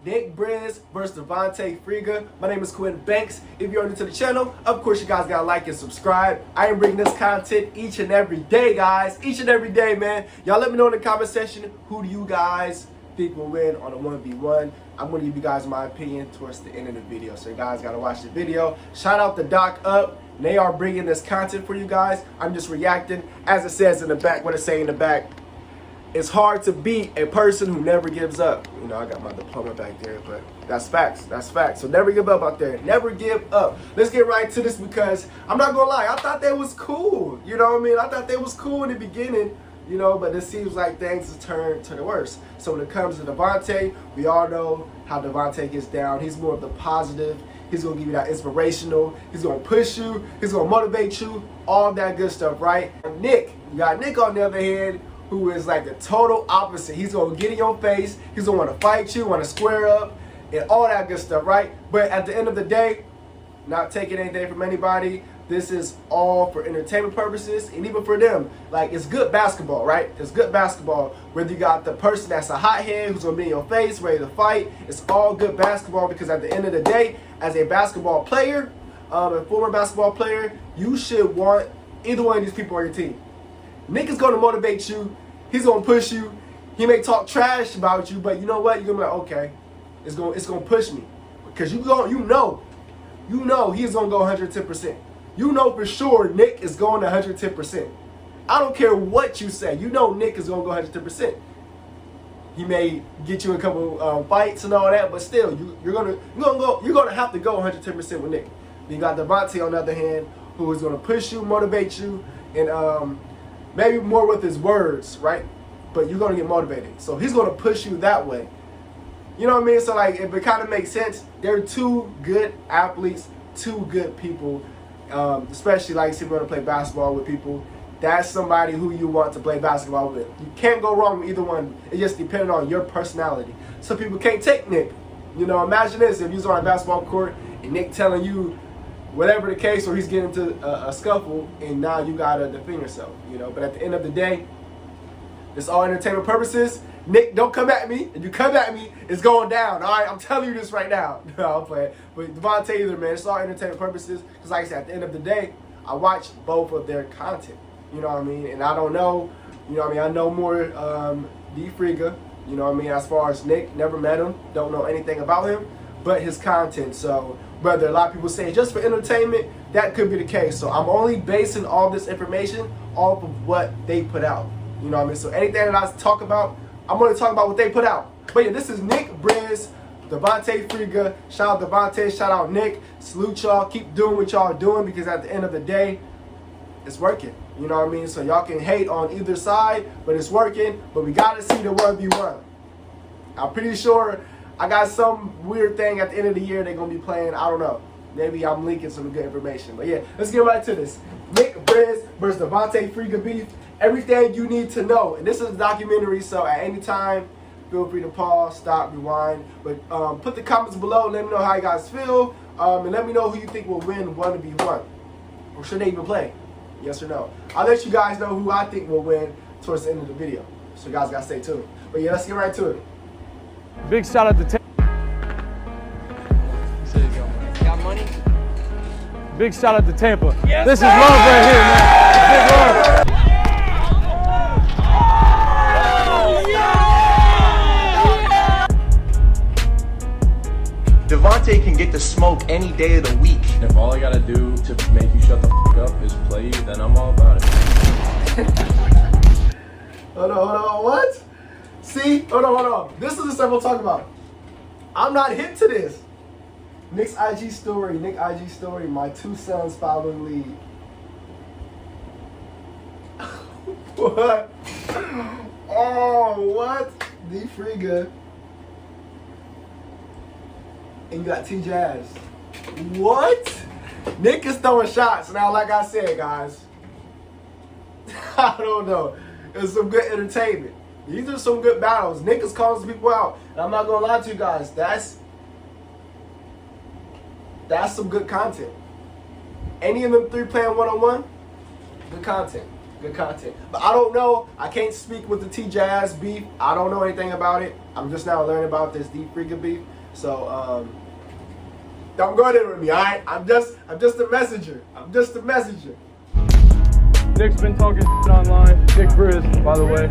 Nick Briz versus Friga. My name is Quinn Banks. If you're new to the channel, of course you guys gotta like and subscribe. I am bringing this content each and every day, guys. Each and every day, man. Y'all let me know in the comment section, who do you guys think will win on a 1v1. I'm gonna give you guys my opinion towards the end of the video, so you guys gotta watch the video. Shout out to Doc Up. They are bringing this content for you guys. I'm just reacting. As it says in the back, what it say in the back, it's hard to beat a person who never gives up. You know, I got my diploma back there, but that's facts. That's facts. So never give up out there. Never give up. Let's get right to this because I'm not gonna lie, I thought that was cool. You know what I mean? I thought that was cool in the beginning, you know, but it seems like things have turned to the worst. So when it comes to Devontae, we all know how Devontae gets down. He's more of the positive. He's gonna give you that inspirational. He's gonna push you. He's gonna motivate you. All that good stuff, right? Nick, you got Nick on the other hand, who is like the total opposite. He's gonna get in your face. He's gonna wanna fight you, wanna square up, and all that good stuff, right? But at the end of the day, not taking anything from anybody. This is all for entertainment purposes, and even for them, like, it's good basketball, right? It's good basketball. Whether you got the person that's a hothead who's gonna be in your face, ready to fight, it's all good basketball because at the end of the day, as a basketball player, a former basketball player, you should want either one of these people on your team. Nick is gonna motivate you. He's gonna push you. He may talk trash about you, but you know what? You're gonna be like, okay, it's gonna push me because you know he's gonna go 110%. You know for sure Nick is going 110%. I don't care what you say. You know Nick is gonna go 110%. He may get you a couple fights and all that, but still, you're gonna have to go 110% with Nick. You got Devontae on the other hand, who is gonna push you, motivate you, and maybe more with his words, right? But you're gonna get motivated. So he's gonna push you that way. You know what I mean? So like, if it kind of makes sense, they're two good athletes, two good people. Especially like, if you want to play basketball with people, that's somebody who you want to play basketball with. You can't go wrong with either one. It just depends on your personality. Some people can't take Nick. You know, imagine this, if you're on a basketball court and Nick telling you whatever the case, or he's getting into a scuffle, and now you gotta defend yourself, you know. But at the end of the day, it's all entertainment purposes. Nick, don't come at me. If you come at me, it's going down. All right, I'm telling you this right now. No, I'm playing. But Devontae either, man, it's all entertainment purposes. Because like I said, at the end of the day, I watch both of their content. You know what I mean? And I don't know, you know what I mean? I know more DFRIGA, you know what I mean? As far as Nick, never met him, don't know anything about him, but his content. So whether a lot of people say just for entertainment, that could be the case. So I'm only basing all this information off of what they put out. You know what I mean? So anything that I talk about, I'm going to talk about what they put out. But yeah, this is Nick Briz, Friga. Shout out Devontae, shout out Nick. Salute y'all. Keep doing what y'all doing because at the end of the day, it's working. You know what I mean? So y'all can hate on either side, but it's working. But we got to see the 1v1. I'm pretty sure I got some weird thing at the end of the year they're going to be playing. I don't know. Maybe I'm leaking some good information. But yeah, let's get right to this. Nick Briz versus Friga beef. Everything you need to know. And this is a documentary, so at any time, feel free to pause, stop, rewind. But put the comments below. Let me know how you guys feel. And let me know who you think will win 1v1. Or should they even play? Yes or no? I'll let you guys know who I think will win towards the end of the video. So you guys got to stay tuned. But yeah, let's get right to it. Big shout out to Tampa. Got money? Big shout out to Tampa. Yes, this sir! is love right here, man. Big love. Devontae can get the smoke any day of the week. If all I gotta do to make you shut the f up is play you, then I'm all about it. Hold on, what? See? Hold on. This is the stuff we'll talk about. I'm not hip to this. Nick's IG story, my two sons following lead. What? Oh, what? DFRIGA. And you got T-Jazz. What? Nick is throwing shots. Now, like I said, guys, I don't know. It's some good entertainment. These are some good battles. Nick is calling some people out. And I'm not going to lie to you guys. That's some good content. Any of them three playing one-on-one, good content. Good content. But I don't know. I can't speak with the T-Jazz beef. I don't know anything about it. I'm just now learning about this DFRIGA beef. So don't go there with me, alright? I'm just a messenger. I'm just a messenger. Nick's been talking online. Nick Briz, by the way.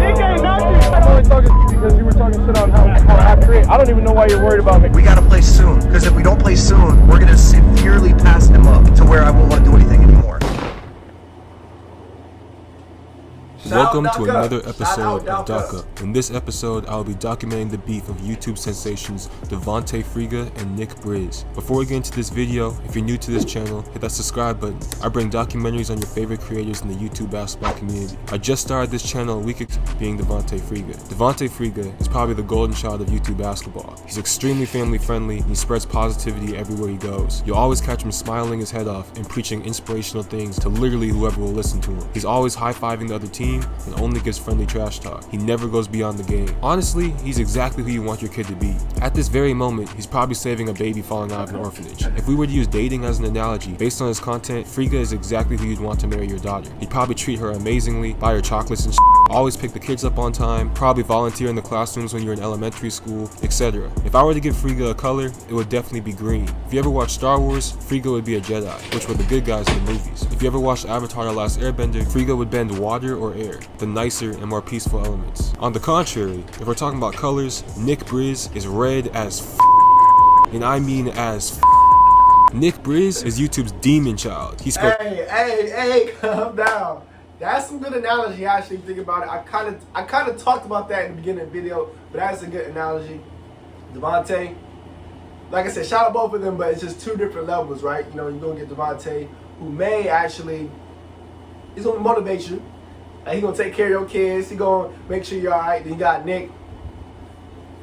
Nick ain't nothing. I'm only talking because you were talking shit on how accurate. I don't even know why you're worried about me. We gotta play soon, because if we don't play soon, we're gonna severely pass him up to where I won't want to do anything anymore. Welcome to another episode of Doc Up. In this episode, I'll be documenting the beef of YouTube sensations Friga and Nick Briz. Before we get into this video, if you're new to this channel, hit that subscribe button. I bring documentaries on your favorite creators in the YouTube basketball community. I just started this channel a week ago, being Friga. Friga is probably the golden child of YouTube basketball. He's extremely family friendly and he spreads positivity everywhere he goes. You'll always catch him smiling his head off and preaching inspirational things to literally whoever will listen to him. He's always high-fiving the other team and only gives friendly trash talk. He never goes beyond the game. Honestly, he's exactly who you want your kid to be. At this very moment, he's probably saving a baby falling out of an orphanage. If we were to use dating as an analogy, based on his content, Friga is exactly who you'd want to marry your daughter. He'd probably treat her amazingly, buy her chocolates and always pick the kids up on time, probably volunteer in the classrooms when you're in elementary school, etc. If I were to give Friga a color, it would definitely be green. If you ever watched Star Wars, Friga would be a Jedi, which were the good guys in the movies. If you ever watched Avatar: The Last Airbender, Friga would bend water or air, the nicer and more peaceful elements. On the contrary, if we're talking about colors, Nick Briz is red as and I mean as Nick Briz is YouTube's demon child. He's Hey, calm down. That's some good analogy. I actually think about it. I kind of talked about that in the beginning of the video, but that's a good analogy. Devontae, like I said, shout out both of them, but it's just two different levels, right? You know, you're gonna get Devontae, who may actually, he's gonna motivate you. He's gonna take care of your kids. He's gonna make sure you're alright. Then you got Nick,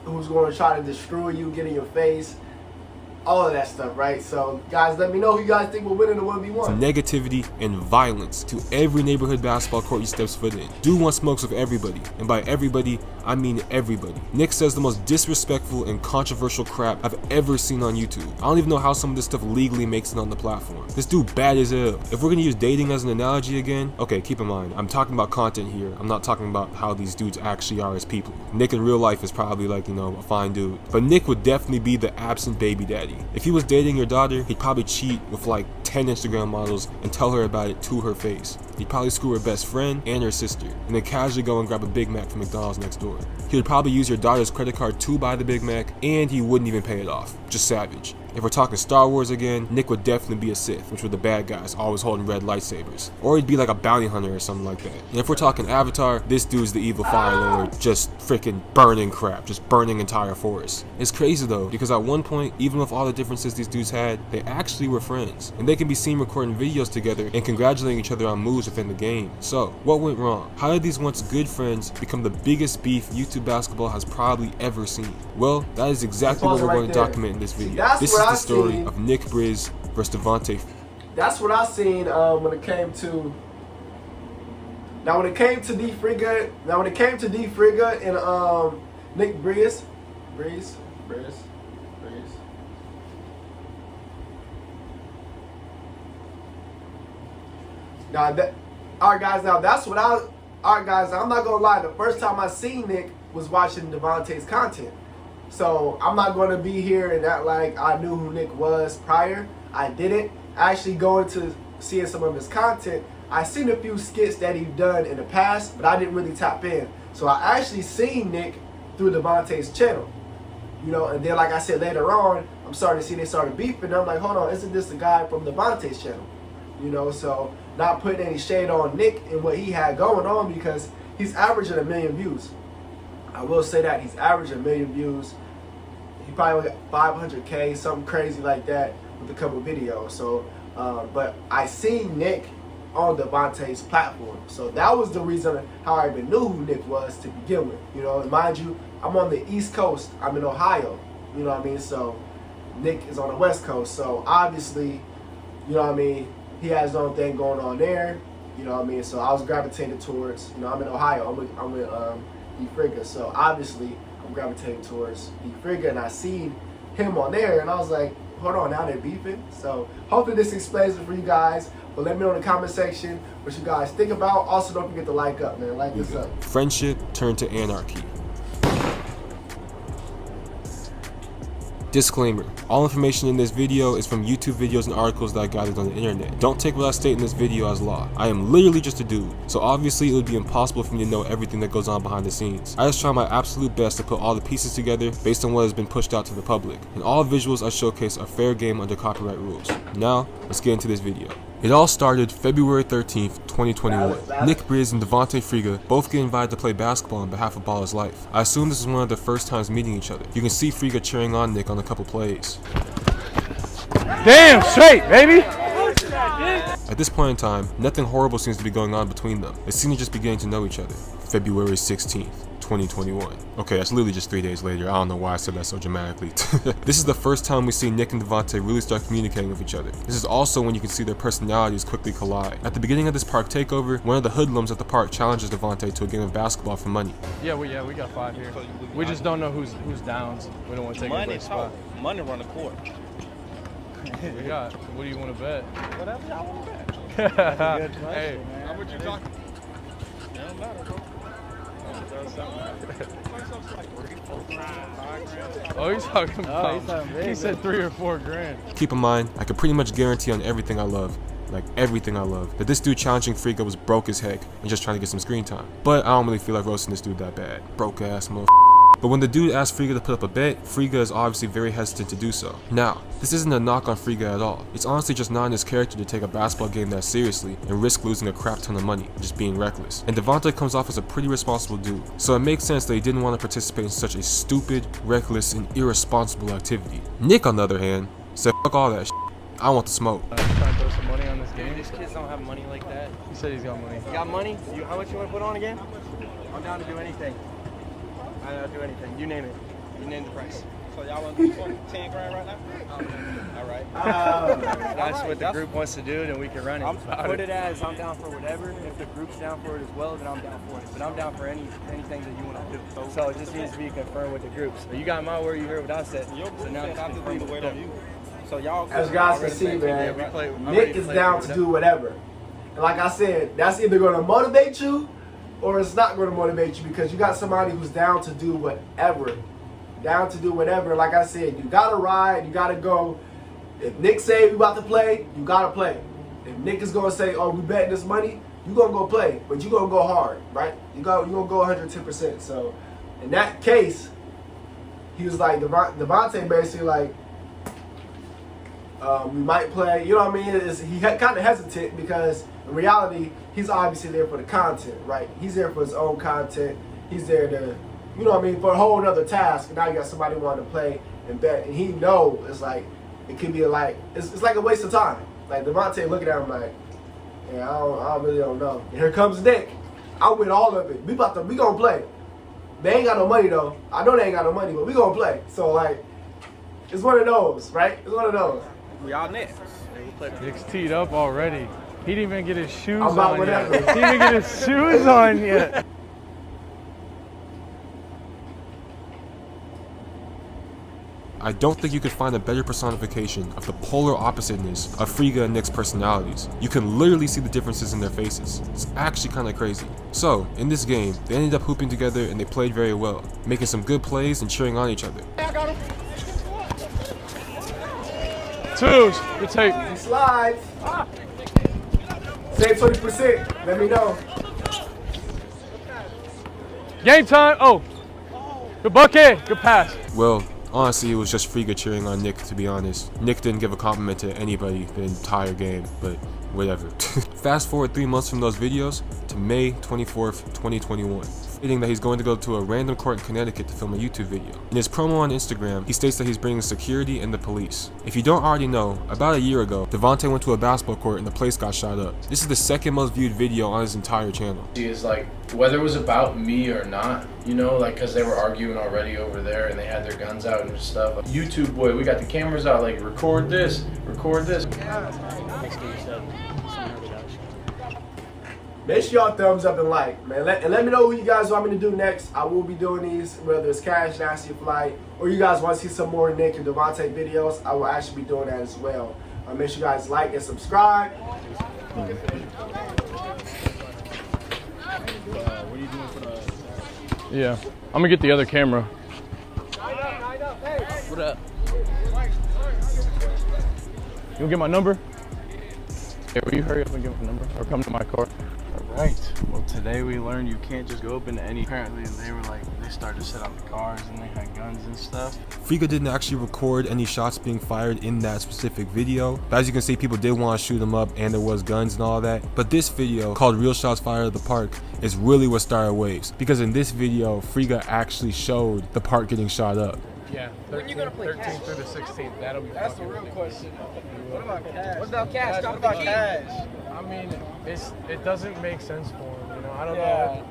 who's gonna try to destroy you, get in your face. All of that stuff, right? So, guys, let me know who you guys think will win in the 1v1. Negativity and violence to every neighborhood basketball court he steps foot in. Dude wants smokes with everybody, and by everybody, I mean everybody. Nick says the most disrespectful and controversial crap I've ever seen on YouTube. I don't even know how some of this stuff legally makes it on the platform. This dude bad as hell. If we're gonna use dating as an analogy again, okay, keep in mind, I'm talking about content here. I'm not talking about how these dudes actually are as people. Nick in real life is probably like, you know, a fine dude. But Nick would definitely be the absent baby daddy. If he was dating your daughter, he'd probably cheat with like 10 Instagram models and tell her about it to her face. He'd probably screw her best friend and her sister, and then casually go and grab a Big Mac from McDonald's next door. He would probably use your daughter's credit card to buy the Big Mac, and he wouldn't even pay it off. Just savage. If we're talking Star Wars again, Nick would definitely be a Sith, which were the bad guys, always holding red lightsabers. Or he'd be like a bounty hunter or something like that. And if we're talking Avatar, this dude's the evil Fire Lord, just freaking burning crap, just burning entire forests. It's crazy though, because at one point, even with all the differences these dudes had, they actually were friends. And they can be seen recording videos together and congratulating each other on moves within the game. So, what went wrong? How did these once good friends become the biggest beef YouTube basketball has probably ever seen? Well, that is exactly what we're going to document in this video. This is the story of Nick Briz versus Devontae. That's what I seen when it came to. Now when it came to DFRIGA and Nick Briz. Now that, alright guys, now that's what alright guys, I'm not gonna lie, the first time I seen Nick was watching Devontae's content. So I'm not going to be here and act like I knew who Nick was prior. I didn't. Actually going to seeing some of his content, I seen a few skits that he'd done in the past, but I didn't really tap in. So I actually seen Nick through Devontae's channel. You know, and then like I said later on, I'm starting to see they started beefing. And I'm like, hold on, isn't this the guy from Devontae's channel? You know, so not putting any shade on Nick and what he had going on, because he's averaging 1 million views. I will say that he's averaging 1 million views. He probably got 500K, something crazy like that with a couple videos. So, but I seen Nick on Devontae's platform. So that was the reason how I even knew who Nick was to begin with. You know, and mind you, I'm on the East Coast. I'm in Ohio. You know what I mean? So Nick is on the West Coast. So obviously, you know what I mean, he has his own thing going on there. You know what I mean? So I was gravitated towards, you know, I'm in Ohio. I'm with DFRIGA. So obviously I'm gravitating towards DFRIGA, and I seen him on there, and I was like, hold on, now they're beefing. So hopefully this explains it for you guys. But let me know in the comment section what you guys think about. Also, don't forget to like up, man. Like this up. Friendship turned to anarchy. Disclaimer, all information in this video is from YouTube videos and articles that I gathered on the internet. Don't take what I state in this video as law. I am literally just a dude, so obviously it would be impossible for me to know everything that goes on behind the scenes. I just try my absolute best to put all the pieces together based on what has been pushed out to the public, and all visuals I showcase are fair game under copyright rules. Now, let's get into this video. It all started February 13th, 2021. Nick Briz and DFRIGA both get invited to play basketball on behalf of Baller's Life. I assume this is one of their first times meeting each other. You can see Friga cheering on Nick on a couple plays. Damn straight, baby! At this point in time, nothing horrible seems to be going on between them. They seem to just be getting to know each other. February 16th. 2021. Okay, that's literally just 3 days later. I don't know why I said that so dramatically. This is the first time we see Nick and Devontae really start communicating with each other. This is also when you can see their personalities quickly collide. At the beginning of this park takeover, one of the hoodlums at the park challenges Devontae to a game of basketball for money. Yeah, we got 5 here. We just don't know who's downs. We don't want to take anybody's spot. Money run the court. We got. What do you want to bet? Whatever y'all want to bet. That's a good question, hey, man. how much you talking? Doesn't matter, bro. Oh, he's talking about. he's talking big, he said 3 or 4 grand. Keep in mind, I can pretty much guarantee on everything I love, like everything I love, that this dude challenging Friga was broke as heck and just trying to get some screen time. But I don't really feel like roasting this dude that bad. Broke ass motherfucker. But when the dude asked Friga to put up a bet, Friga is obviously very hesitant to do so. Now, this isn't a knock on Friga at all. It's honestly just not in his character to take a basketball game that seriously and risk losing a crap ton of money, just being reckless. And Devontae comes off as a pretty responsible dude, so it makes sense that he didn't want to participate in such a stupid, reckless, and irresponsible activity. Nick, on the other hand, said fuck all that shit. I want the smoke. Trying to throw some money on this game. These kids don't have money like that. He said he's got money. You got money? How much you want to put on again? I'm down to do anything. I'll do anything. You name it. You name the price. So y'all want to do 10 grand right now? All right. That's what the group wants to do, then we can run it. Put it as I'm down for whatever. If the group's down for it as well, then I'm down for it. But I'm down for anything that you want to do. So it just needs to be confirmed with the groups. So you got my word, you heard what I said. So now it's confirmed with them. So y'all. As you guys can see, man, Nick is down to do whatever. And like I said, that's either going to motivate you or it's not going to motivate you, because you got somebody who's down to do whatever. Down to do whatever. Like I said, you got to ride, you got to go. If Nick say we about to play, you got to play. If Nick is going to say, oh, we betting this money, you going to go play, but you going to go hard, right? You going to go 110%. So in that case, he was like, Devontae basically like, we might play, you know what I mean? He kind of hesitant because in reality, he's obviously there for the content, right? He's there for his own content. He's there to, you know what I mean, for a whole other task. And now you got somebody wanting to play and bet. And he know it's like, it could be like, it's like a waste of time. Like Devontae looking at him like, yeah, I really don't know. And here comes Nick. I win all of it. We gonna play. They ain't got no money though. I know they ain't got no money, but we gonna play. So like, it's one of those, right? It's one of those. We all next. Nick's teed up already. He didn't even get his shoes about on whatever. yet. He didn't get his shoes on yet. I don't think you could find a better personification of the polar oppositeness of Friga and Nick's personalities. You can literally see the differences in their faces. It's actually kind of crazy. So, in this game, they ended up hooping together and they played very well, making some good plays and cheering on each other. Twos. Good tape. He slides. Save 20%. Let me know. Game time. Oh. Good bucket. Good pass. Well, honestly, it was just Friga cheering on Nick, to be honest. Nick didn't give a compliment to anybody the entire game, but whatever. Fast forward 3 months from those videos to May 24th, 2021. Stating that he's going to go to a random court in Connecticut to film a YouTube video. In his promo on Instagram, he states that he's bringing security and the police. If you don't already know, about a year ago, Devontae went to a basketball court and the place got shot up. This is the second most viewed video on his entire channel. Is like, whether it was about me or not, you know, like, because they were arguing already over there and they had their guns out and stuff. YouTube boy, we got the cameras out, like, record this, record this. Make sure y'all thumbs up and like, man. And let me know who you guys want me to do next. I will be doing these, whether it's Cash, Nasty Flight, or you guys want to see some more Nick and Devontae videos, I will actually be doing that as well. Make sure you guys like and subscribe. Yeah, I'm gonna get the other camera. What up? You gonna get my number? Hey, will you hurry up and give me the number or come to my car? Right. Well, today we learned you can't just go up into any. Apparently, they started to set on the cars and they had guns and stuff. Friga didn't actually record any shots being fired in that specific video, but as you can see, people did want to shoot him up and there was guns and all that. But this video, called Real Shots Fired at the Park, is really what started waves, because in this video, Friga actually showed the park getting shot up. Yeah, 13th through the 16th. That'll be. That's the real question. What about cash? What about cash? Talk about cash. I mean, it doesn't make sense for him. You know, I don't know.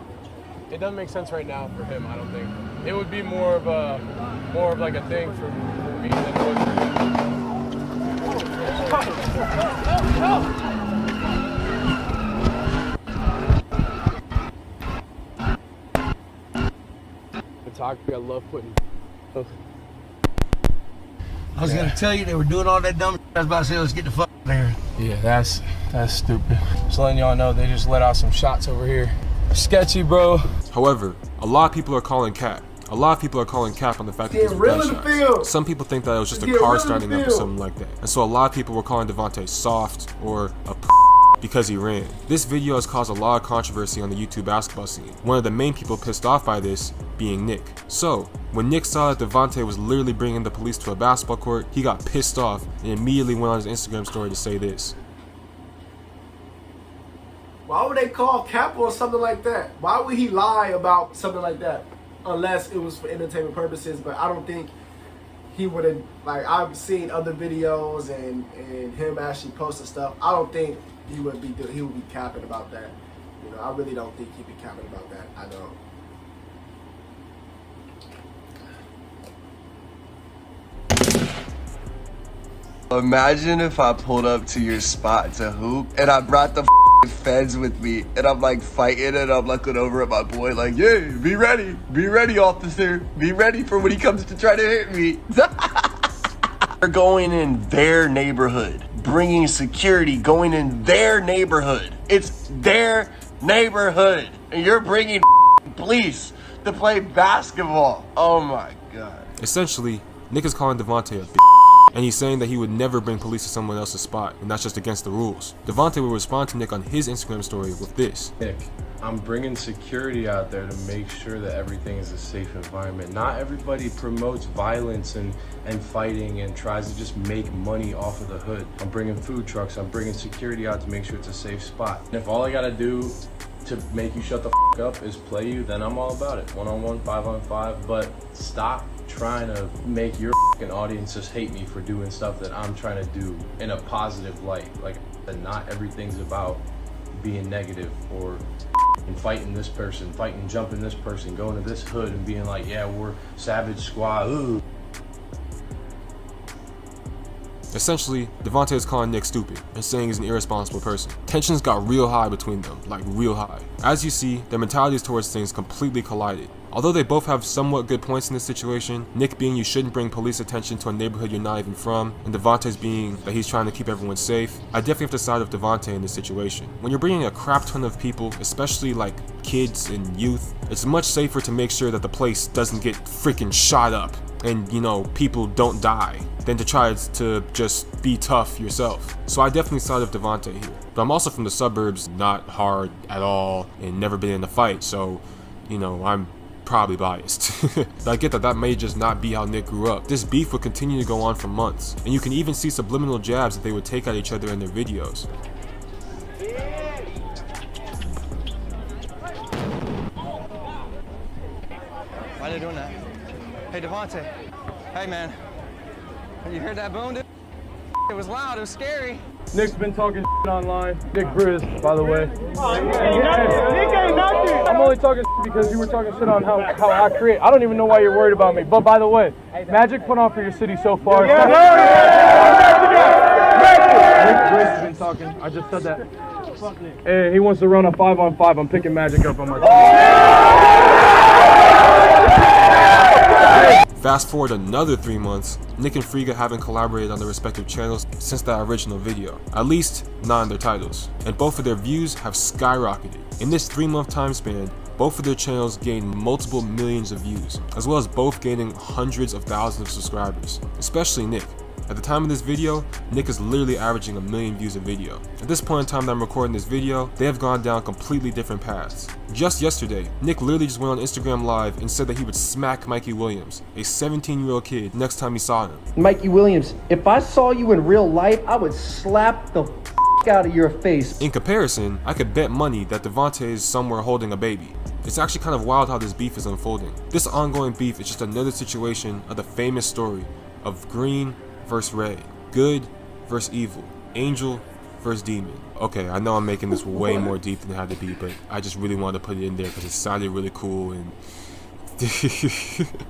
It doesn't make sense right now for him. I don't think. It would be more of like a thing for me than it would for him. Photography, I love putting. I was gonna tell you they were doing all that dumb shit. I was about to say, let's get the fuck out of here. Yeah, that's stupid. Just letting y'all know they just let out some shots over here. Sketchy, bro. However, a lot of people are calling cap. A lot of people are calling cap on the fact that these were real in the gunshots. field. Some people think that it was just a Get car real in the starting up or field. something like that. And so a lot of people were calling Devontae soft or a because he ran. This video has caused a lot of controversy on the YouTube basketball scene. One of the main people pissed off by this being Nick. So, when Nick saw that Devontae was literally bringing the police to a basketball court, he got pissed off and immediately went on his Instagram story to say this. Why would they call cap on something like that? Why would he lie about something like that? Unless it was for entertainment purposes, but I don't think he would have, like, I've seen other videos and him actually posting stuff. I don't think he would be capping about that. You know, I really don't think he'd be capping about that. I don't. Imagine if I pulled up to your spot to hoop and I brought the feds with me and I'm like fighting and I'm looking over at my boy like, yeah, be ready, officer, be ready for when he comes to try to hit me. They're going in their neighborhood, bringing security, going in their neighborhood. It's their neighborhood and you're bringing police to play basketball. Oh my God. Essentially, Nick is calling Devontae a and he's saying that he would never bring police to someone else's spot, and that's just against the rules. Devontae will respond to Nick on his Instagram story with this. Nick, I'm bringing security out there to make sure that everything is a safe environment. Not everybody promotes violence and fighting and tries to just make money off of the hood. I'm bringing food trucks, I'm bringing security out to make sure it's a safe spot. And if all I gotta do to make you shut the f up is play you, then I'm all about it. 1-on-1, 5-on-5, but stop trying to make your f***ing audience just hate me for doing stuff that I'm trying to do in a positive light. Like, not everything's about being negative or fighting this person, jumping this person, going to this hood and being like, yeah, we're Savage Squad, ooh. Essentially, Devontae is calling Nick stupid and saying he's an irresponsible person. Tensions got real high between them, like real high. As you see, their mentalities towards things completely collided. Although they both have somewhat good points in this situation, Nick being you shouldn't bring police attention to a neighborhood you're not even from, and Devontae's being that he's trying to keep everyone safe, I definitely have to side with Devontae in this situation. When you're bringing a crap ton of people, especially like kids and youth, it's much safer to make sure that the place doesn't get freaking shot up and, you know, people don't die than to try to just be tough yourself. So I definitely side with Devontae here. But I'm also from the suburbs, not hard at all, and never been in a fight, so, you know, I'm probably biased. But I get that may just not be how Nick grew up. This beef would continue to go on for months, and you can even see subliminal jabs that they would take at each other in their videos. Why are they doing that? Hey, Devontae. Hey, man. You heard that boom, dude? It was loud. It was scary. Nick's been talking online. Nick Briz, by the way. Nick ain't nothing. I'm only talking because you were talking shit on how I create. I don't even know why you're worried about me. But by the way, Magic put on for your city so far. Nick Briz has been talking. I just said that. Hey, he wants to run a 5-on-5. I'm picking Magic up on my team. Fast forward another 3 months, Nick and Friga haven't collaborated on their respective channels since that original video, at least not in their titles, and both of their views have skyrocketed. In this 3-month time span, both of their channels gained multiple millions of views, as well as both gaining hundreds of thousands of subscribers, especially Nick. At the time of this video, Nick is literally averaging 1 million views a video. At this point in time that I'm recording this video, they have gone down completely different paths. Just yesterday, Nick literally just went on Instagram Live and said that he would smack Mikey Williams, a 17-year-old kid, next time he saw him. Mikey Williams, if I saw you in real life, I would slap the out of your face. In comparison, I could bet money that Devontae is somewhere holding a baby. It's actually kind of wild how this beef is unfolding. This ongoing beef is just another situation of the famous story of green versus red, good versus evil, angel versus demon. Okay, I know I'm making this way more deep than it had to be, but I just really wanted to put it in there because it sounded really cool. And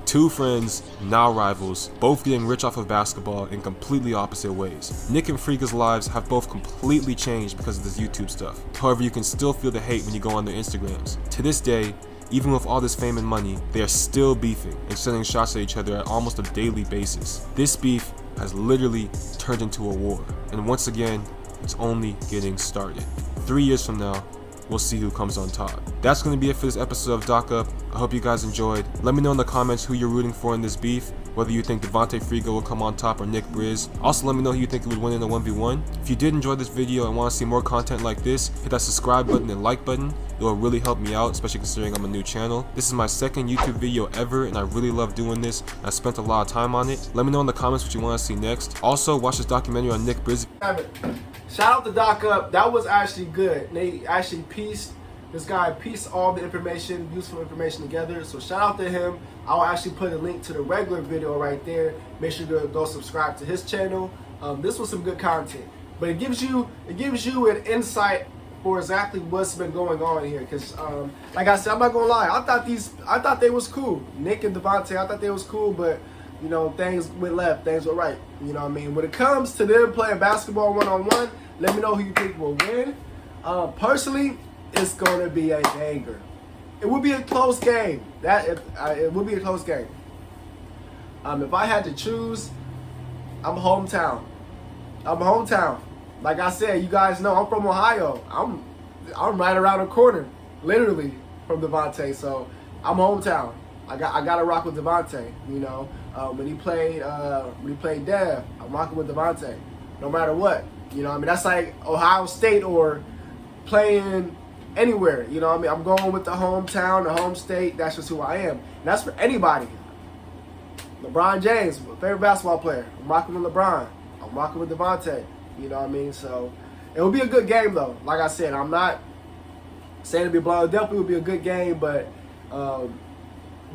two friends, now rivals, both getting rich off of basketball in completely opposite ways. Nick and Friga's lives have both completely changed because of this YouTube stuff. However, you can still feel the hate when you go on their Instagrams. To this day, even with all this fame and money, they are still beefing and sending shots at each other at almost a daily basis. This beef has literally turned into a war, and once again, it's only getting started. 3 years from now, we'll see who comes on top. That's going to be it for this episode of Doc Up. I hope you guys enjoyed. Let me know in the comments who you're rooting for in this beef, whether you think Devontae Friga will come on top or Nick Briz. Also, let me know who you think would win in a 1v1. If you did enjoy this video and want to see more content like this, hit that subscribe button and like button. It will really help me out, especially considering I'm a new channel. This is my second YouTube video ever, and I really love doing this. I spent a lot of time on it. Let me know in the comments what you want to see next. Also, watch this documentary on Nick Briz. Shout out to Doc Up. That was actually good. They actually pieced, this guy pieced all the information, useful information together. So shout out to him. I'll actually put a link to the regular video right there. Make sure to go subscribe to his channel. This was some good content, but it gives you an insight for exactly what's been going on here. Because like I said, I'm not gonna lie, I thought they was cool. Nick and Devontae, I thought they was cool, but you know, things went left, things were right. You know what I mean? When it comes to them playing basketball one-on-one, let me know who you think will win. Personally, it's gonna be a banger. It would be a close game. It would be a close game. If I had to choose, I'm hometown. Like I said, you guys know I'm from Ohio. I'm right around the corner, literally, from Devontae. So I'm hometown. I gotta rock with Devontae. You know, when he played Dev, I'm rocking with Devontae, no matter what. You know what I mean? That's like Ohio State or playing anywhere. You know what I mean? I'm going with the hometown, the home state. That's just who I am. And that's for anybody. LeBron James, my favorite basketball player. I'm rocking with LeBron. I'm rocking with Devontae. You know what I mean? So it will be a good game, though. Like I said, I'm not saying it'll be blown. It definitely will be a good game, but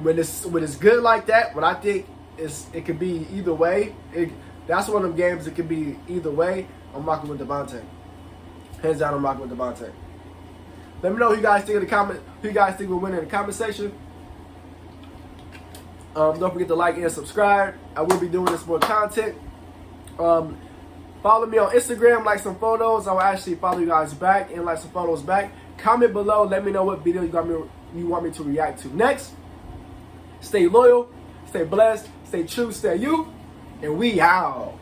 when it's good like that, when I think it could be either way, that's one of them games that could be either way. I'm rocking with Devontae. Hands down, I'm rocking with Devontae. Let me know who you guys think in the comment. Who you guys think will win in the comment section. Don't forget to like and subscribe. I will be doing this more content. Follow me on Instagram, like some photos. I will actually follow you guys back and like some photos back. Comment below. Let me know what video you want me to react to next. Stay loyal, stay blessed, stay true, stay you, and we out.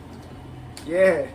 Yeah.